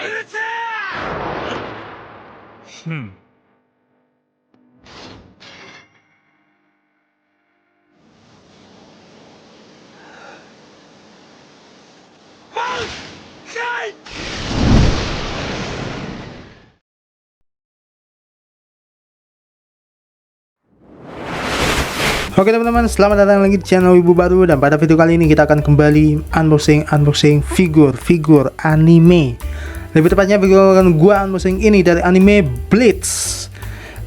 Hmm. Oke teman-teman, selamat datang lagi di channel Wibu Baru. Dan pada video kali ini kita akan kembali unboxing figur anime. Lebih tepatnya video akan gua unboxing ini dari anime Bleach.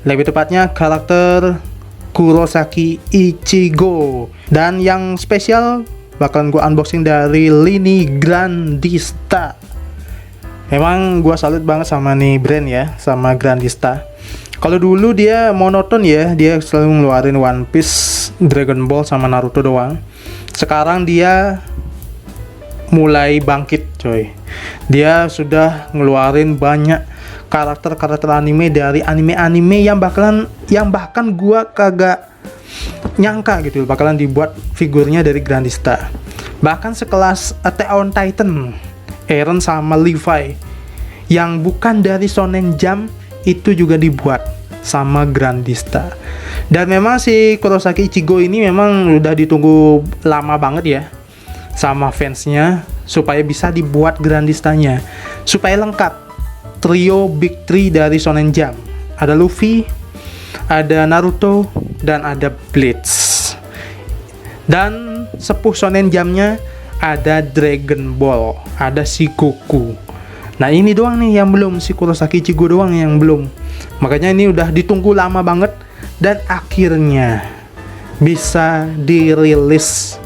Lebih tepatnya karakter Kurosaki Ichigo. Dan yang spesial bakalan gua unboxing dari lini Grandista. Memang gua salut banget sama nih brand ya, sama Grandista. Kalau dulu dia monoton ya, dia selalu ngeluarin One Piece, Dragon Ball sama Naruto doang. Sekarang dia mulai bangkit coy. Dia sudah ngeluarin banyak karakter anime dari anime-anime yang bahkan gua kagak nyangka gitu bakalan dibuat figurnya dari Grandista. Bahkan sekelas Attack on Titan, Eren sama Levi yang bukan dari Shonen Jump itu juga dibuat sama Grandista. Dan memang si Kurosaki Ichigo ini memang udah ditunggu lama banget ya sama fansnya supaya bisa dibuat Grandistanya, supaya lengkap trio Big Three dari Shonen Jump. Ada Luffy, ada Naruto, dan ada Bleach. Dan sepuh Shonen Jump-nya ada Dragon Ball, ada si Goku. Nah ini doang nih yang belum, si Kurosaki Ichigo doang yang belum. Makanya ini udah ditunggu lama banget dan akhirnya bisa dirilis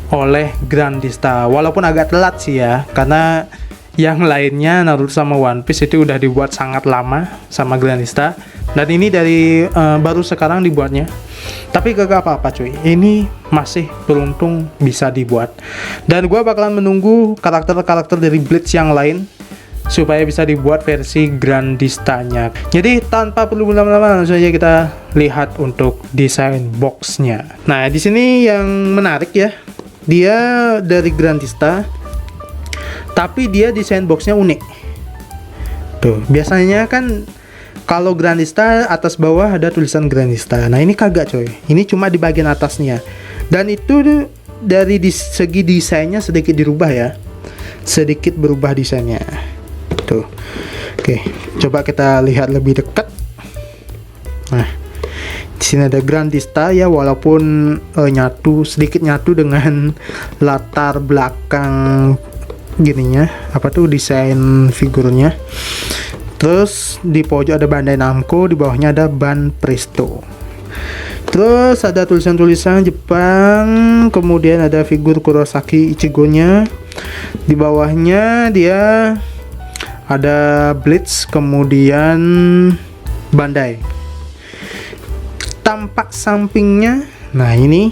oleh Grandista. Walaupun agak telat sih ya, karena yang lainnya Naruto sama One Piece itu udah dibuat sangat lama sama Grandista. Dan ini dari baru sekarang dibuatnya. Tapi gak apa-apa cuy, ini masih beruntung bisa dibuat. Dan gue bakalan menunggu karakter-karakter dari Bleach yang lain supaya bisa dibuat versi Grandistanya. Jadi tanpa perlu berlama-lama langsung saja kita lihat untuk desain boxnya. Nah di sini yang menarik ya, dia dari Grandista, tapi dia desain boxnya unik. Tuh biasanya kan kalau Grandista atas bawah ada tulisan Grandista. Nah ini kagak coy, ini cuma di bagian atasnya. Dan itu dari segi desainnya sedikit dirubah ya, sedikit berubah desainnya. Tuh, oke, coba kita lihat lebih dekat. Nah, di sini ada Grandista ya, walaupun sedikit nyatu dengan latar belakang gininya, apa tuh desain figurnya. Terus di pojok ada Bandai Namco, di bawahnya ada Ban Presto. Terus ada tulisan-tulisan Jepang, kemudian ada figur Kurosaki Ichigo-nya. Di bawahnya dia ada Bleach, kemudian Bandai. Tampak sampingnya, nah ini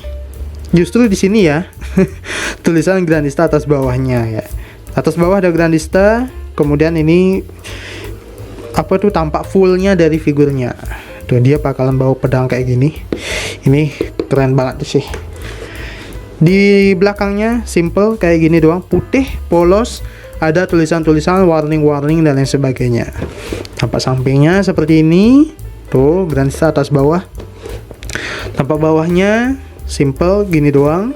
justru di sini ya, tulisan Grandista atas bawahnya ya. Atas bawah ada Grandista, kemudian ini apa tuh tampak fullnya dari figurnya. Tuh dia bakalan bawa pedang kayak gini. Ini keren banget sih. Di belakangnya simple kayak gini doang, putih, polos, ada tulisan-tulisan warning dan lain sebagainya. Tampak sampingnya seperti ini. Tuh Grandista atas bawah. Tampak bawahnya simple gini doang.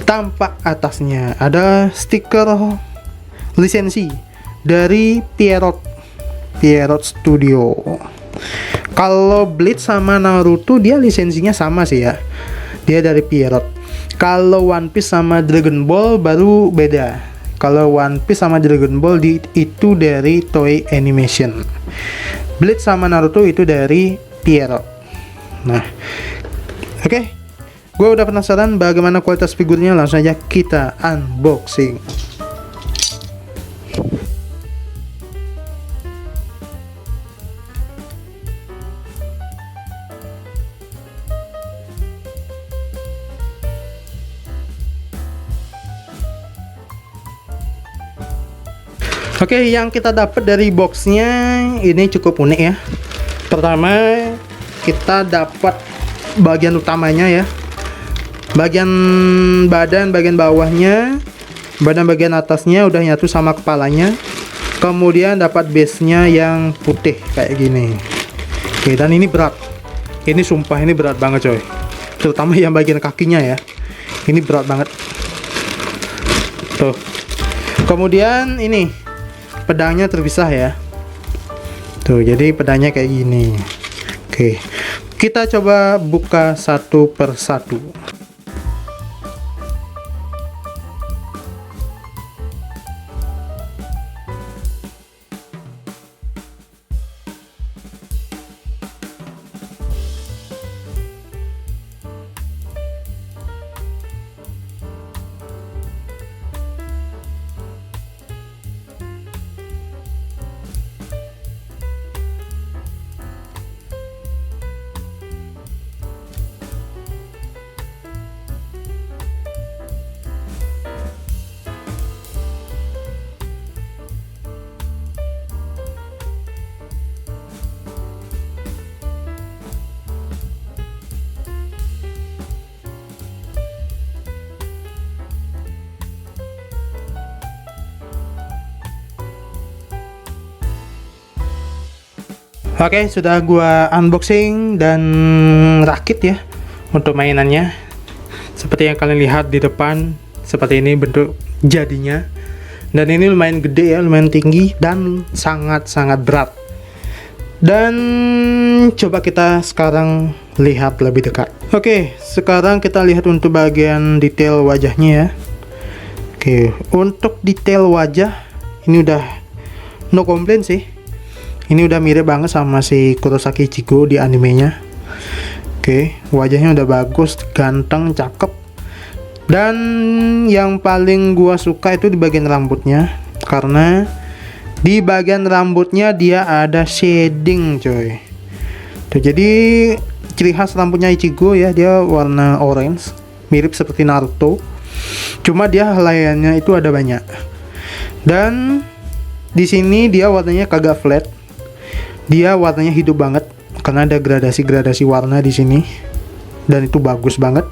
Tampak atasnya ada stiker lisensi dari Pierrot Studio. Kalau Bleach sama Naruto dia lisensinya sama sih ya, dia dari Pierrot. Kalau One Piece sama Dragon Ball baru beda. Kalau One Piece sama Dragon Ball itu dari Toei Animation. Bleach sama Naruto itu dari Pierrot. Nah, oke. Gue udah penasaran bagaimana kualitas figurnya, langsung aja kita unboxing. Oke, yang kita dapat dari boxnya ini cukup unik ya. Pertama kita dapat bagian utamanya ya, bagian badan, bagian bawahnya, bagian atasnya udah nyatu sama kepalanya. Kemudian dapat base-nya yang putih kayak gini. Oke, dan ini berat. Ini sumpah ini berat banget coy. Terutama yang bagian kakinya ya. Ini berat banget. Tuh. Kemudian ini pedangnya terpisah ya. Tuh, jadi pedangnya kayak gini. Oke. Kita coba buka satu per satu. Oke, sudah gua unboxing dan rakit ya untuk mainannya. Seperti yang kalian lihat di depan, seperti ini bentuk jadinya. Dan ini lumayan gede ya, lumayan tinggi dan sangat-sangat berat. Dan coba kita sekarang lihat lebih dekat. Oke, sekarang kita lihat untuk bagian detail wajahnya ya. Oke, untuk detail wajah ini udah no complaint sih. Ini udah mirip banget sama si Kurosaki Ichigo di animenya. Oke, wajahnya udah bagus, ganteng, cakep. Dan yang paling gua suka itu di bagian rambutnya, karena di bagian rambutnya dia ada shading coy. Tuh, jadi ciri khas rambutnya Ichigo ya, dia warna orange, mirip seperti Naruto. Cuma dia helaiannya itu ada banyak. Dan di sini dia warnanya kagak flat. Dia warnanya hidup banget karena ada gradasi-gradasi warna di sini. Dan itu bagus banget.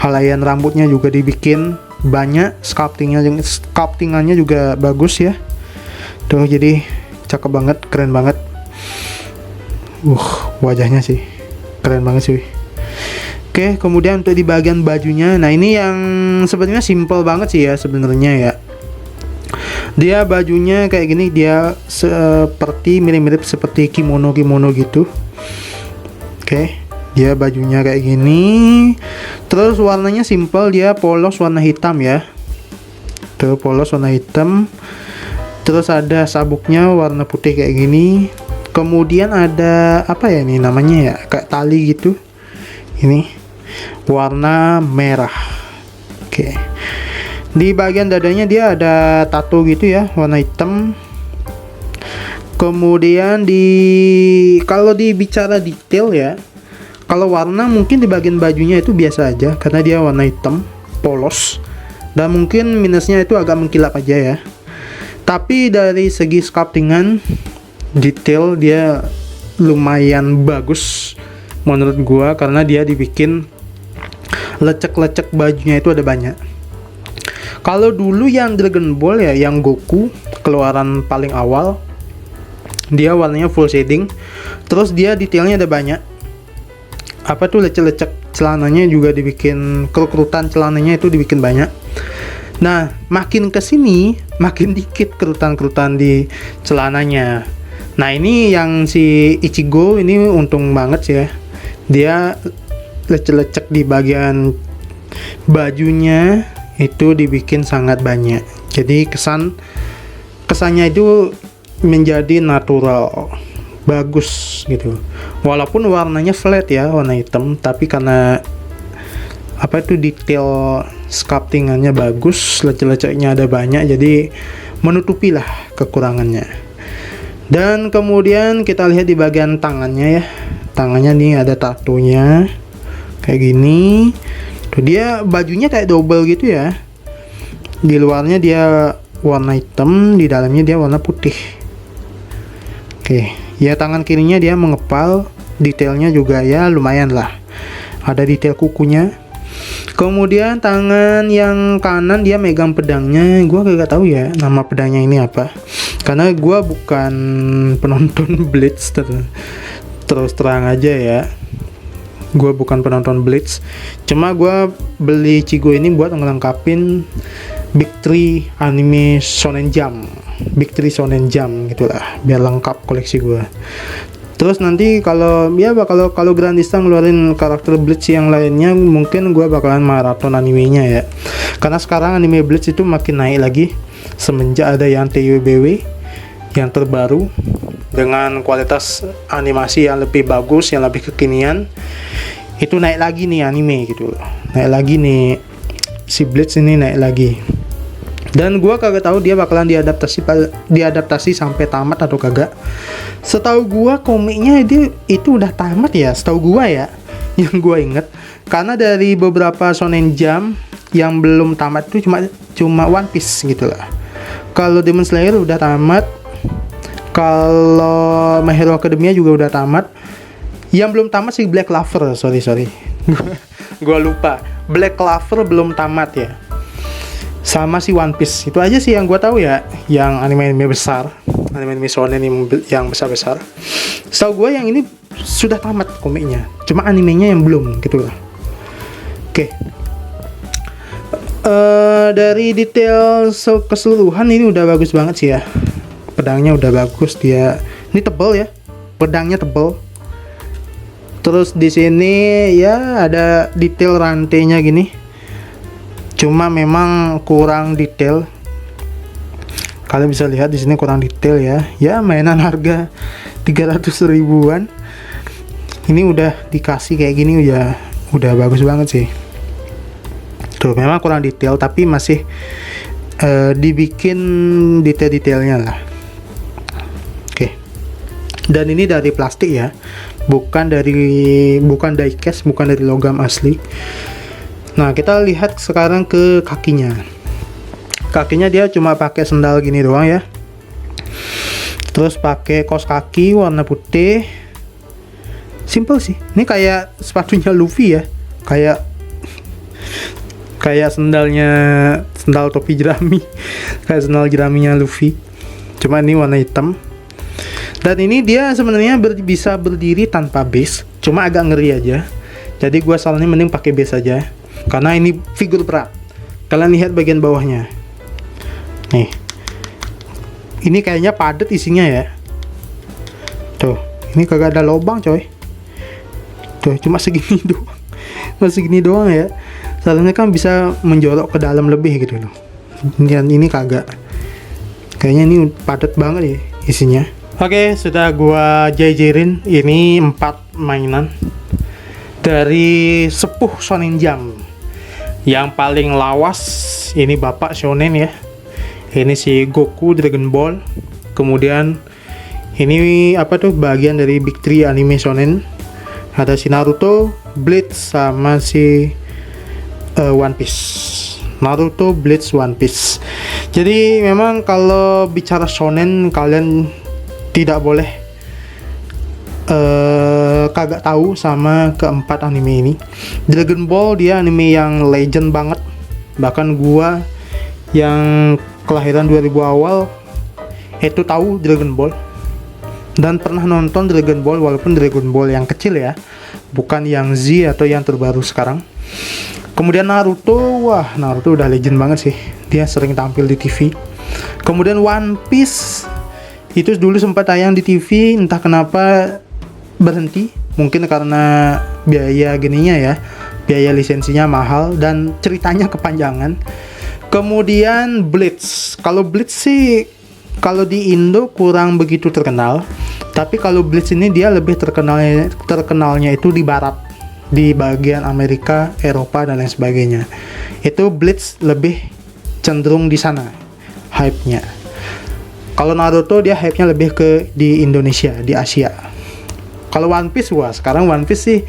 Helaian rambutnya juga dibikin banyak, sculptingannya juga bagus ya. Tuh, jadi cakep banget, keren banget. Wajahnya sih keren banget sih. Oke, kemudian untuk di bagian bajunya, nah ini yang sebenarnya simple banget sih ya sebenarnya ya. Dia bajunya kayak gini, dia seperti mirip-mirip seperti kimono gitu. Oke, dia bajunya kayak gini. Terus warnanya simple, dia polos warna hitam ya. Tuh, polos warna hitam. Terus ada sabuknya warna putih kayak gini. Kemudian ada apa ya ini namanya ya, kayak tali gitu. Ini warna merah. Oke. Di bagian dadanya dia ada tato gitu ya, warna hitam. Kemudian kalau dibicara detail ya, kalau warna mungkin di bagian bajunya itu biasa aja karena dia warna hitam, polos. Dan mungkin minusnya itu agak mengkilap aja ya. Tapi dari segi sculptingan, detail dia lumayan bagus menurut gua, karena dia dibikin lecek-lecek bajunya itu ada banyak. Kalau dulu yang Dragon Ball ya, yang Goku keluaran paling awal, dia warnanya full shading. Terus dia detailnya ada banyak. Apa tuh, lecek-lecek celananya juga dibikin, kerutan celananya itu dibikin banyak. Nah, makin kesini makin dikit kerutan-kerutan di celananya. Nah, ini yang si Ichigo ini untung banget sih ya. Dia lecek-lecek di bagian bajunya itu dibikin sangat banyak. Jadi kesannya itu menjadi natural, bagus gitu. Walaupun warnanya flat ya, warna hitam, tapi karena apa itu detail sculptingannya bagus, lecek-leceknya ada banyak, jadi menutupi lah kekurangannya. Dan kemudian kita lihat di bagian tangannya ya. Tangannya nih ada tatonya kayak gini. Tuh, dia bajunya kayak double gitu ya. Di luarnya dia warna hitam, di dalamnya dia warna putih. Oke, ya tangan kirinya dia mengepal, detailnya juga ya lumayan lah. Ada detail kukunya. Kemudian tangan yang kanan dia megang pedangnya, gua gak tahu ya nama pedangnya ini apa. karena gue bukan penonton Bleach, terus terang aja ya, gue bukan penonton Bleach. Cuma gue beli Chigo ini buat ngelengkapin Big 3 anime Shonen Jump, Big 3 Shonen Jump gitulah, biar lengkap koleksi gue. Terus nanti kalau Grandista ngeluarin karakter Bleach yang lainnya, mungkin gue bakalan maraton animenya ya. Karena sekarang anime Bleach itu makin naik lagi semenjak ada yang TWBW yang terbaru dengan kualitas animasi yang lebih bagus, yang lebih kekinian. Itu naik lagi nih anime gitu loh. Naik lagi nih si Bleach ini, naik lagi. Dan gua kagak tahu dia bakalan diadaptasi sampai tamat atau kagak. Setahu gua komiknya dia itu udah tamat ya, setahu gua ya. Yang gua inget, karena dari beberapa Shonen Jump yang belum tamat itu cuma One Piece gitu lah. Kalau Demon Slayer udah tamat, kalau My Hero Academia juga udah tamat. Yang belum tamat sih Black Clover, sorry. Gua lupa. Black Clover belum tamat ya. Sama si One Piece. Itu aja sih yang gua tahu ya, yang anime-anime besar, anime-anime shonen yang besar-besar. Setahu gua yang ini sudah tamat komiknya. Cuma animenya yang belum gitu lah. Oke. Dari detail keseluruhan ini udah bagus banget sih ya. Pedangnya udah bagus dia. Ini tebal ya. Pedangnya tebal. Terus di sini ya ada detail rantainya gini. Cuma memang kurang detail. Kalian bisa lihat di sini kurang detail ya. Ya mainan harga 300 ribuan. Ini udah dikasih kayak gini udah bagus banget sih. Tuh memang kurang detail tapi masih dibikin detail-detailnya lah. Oke. Dan ini dari plastik ya. Bukan diecast, bukan dari logam asli. Nah, kita lihat sekarang ke kakinya. Kakinya dia cuma pakai sendal gini doang ya. Terus pakai kaos kaki warna putih. Simple sih. Ini kayak sepatunya Luffy ya. Kayak sendal topi jerami. Kayak sendal jeraminya Luffy. Cuma ini warna hitam. Dan ini dia sebenarnya bisa berdiri tanpa base. Cuma agak ngeri aja. Jadi gua soalnya mending pakai base aja. Karena ini figur berat. Kalian lihat bagian bawahnya. Nih. Ini kayaknya padat isinya ya. Tuh, ini kagak ada lubang coy. Tuh, cuma segini doang. Segini doang ya. Soalnya kan bisa menjorok ke dalam lebih gitu loh. Dan ini kagak. Kayaknya ini padat banget ya isinya. Oke, sudah gua jajarin ini 4 mainan dari sepuh Shonen Jump. Yang paling lawas ini Bapak Shonen ya. Ini si Goku Dragon Ball. Kemudian ini bagian dari Big 3 anime shonen. Ada si Naruto, Bleach sama si One Piece. Naruto, Bleach, One Piece. Jadi memang kalau bicara shonen kalian tidak boleh kagak tahu sama keempat anime ini. Dragon Ball dia anime yang legend banget. Bahkan gua yang kelahiran 2000 awal itu tahu Dragon Ball dan pernah nonton Dragon Ball, walaupun Dragon Ball yang kecil ya, bukan yang Z atau yang terbaru sekarang. Kemudian Naruto, wah Naruto udah legend banget sih, dia sering tampil di TV. Kemudian One Piece itu dulu sempat tayang di TV, entah kenapa berhenti, mungkin karena biaya gininya ya, biaya lisensinya mahal dan ceritanya kepanjangan. Kemudian Bleach. Kalau Bleach sih kalau di Indo kurang begitu terkenal, tapi kalau Bleach ini dia lebih terkenalnya itu di barat, di bagian Amerika, Eropa dan lain sebagainya. Itu Bleach lebih cenderung di sana hype-nya. Kalau Naruto dia hype-nya lebih ke di Indonesia, di Asia. Kalau One Piece, wah sekarang One Piece sih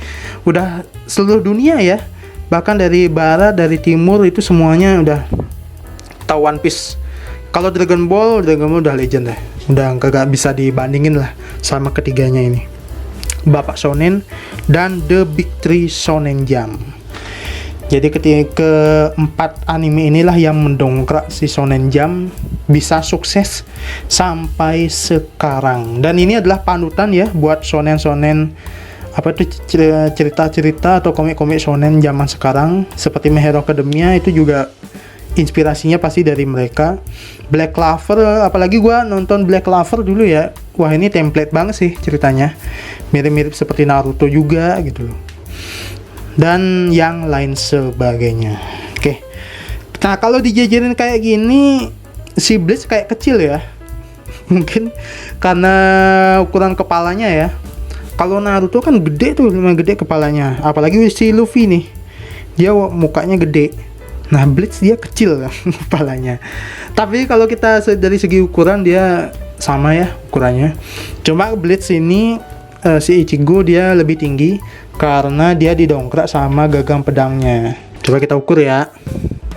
udah seluruh dunia ya. Bahkan dari barat, dari timur itu semuanya udah tahu One Piece. Kalau Dragon Ball udah legend lah. Udah kagak bisa dibandingin lah sama ketiganya ini. Bapak Shonen dan The Big 3 Shonen Jump. Jadi keempat anime inilah yang mendongkrak si Shonen Jump bisa sukses sampai sekarang. Dan ini adalah panutan ya buat shonen-shonen apa itu cerita-cerita atau komik-komik shonen zaman sekarang seperti My Hero Academia, itu juga inspirasinya pasti dari mereka. Black Clover, apalagi gua nonton Black Clover dulu ya. Wah, ini template banget sih ceritanya. Mirip-mirip seperti Naruto juga gitu loh. Dan yang lain sebagainya. Oke. Nah, kalau dijajarin kayak gini, si Bleach kayak kecil ya. Mungkin karena ukuran kepalanya ya. Kalau Naruto kan gede tuh, lumayan gede kepalanya. Apalagi si Luffy nih. Dia mukanya gede. Nah, Bleach dia kecil kan kepalanya. Tapi kalau kita dari segi ukuran dia sama ya ukurannya. Cuma Bleach ini si Ichigo dia lebih tinggi karena dia didongkrak sama gagang pedangnya. Coba kita ukur ya.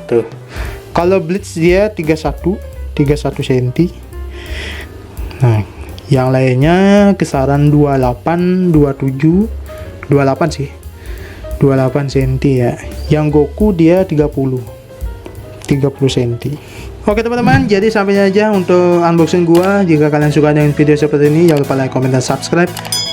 Tuh. Kalau Bleach dia 31 cm. Nah, yang lainnya kisaran 28, 27, 28 sih. 28 cm ya. Yang Goku dia 30 cm. Oke teman-teman, jadi sampai aja untuk unboxing gua. Jika kalian suka dengan video seperti ini, jangan lupa like, comment, dan subscribe.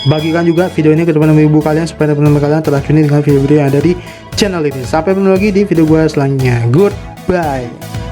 Bagikan juga video ini ke teman-teman ibu kalian supaya teman-teman kalian teracuni dengan video-video yang ada di channel ini. Sampai ketemu lagi di video gua selanjutnya. Goodbye.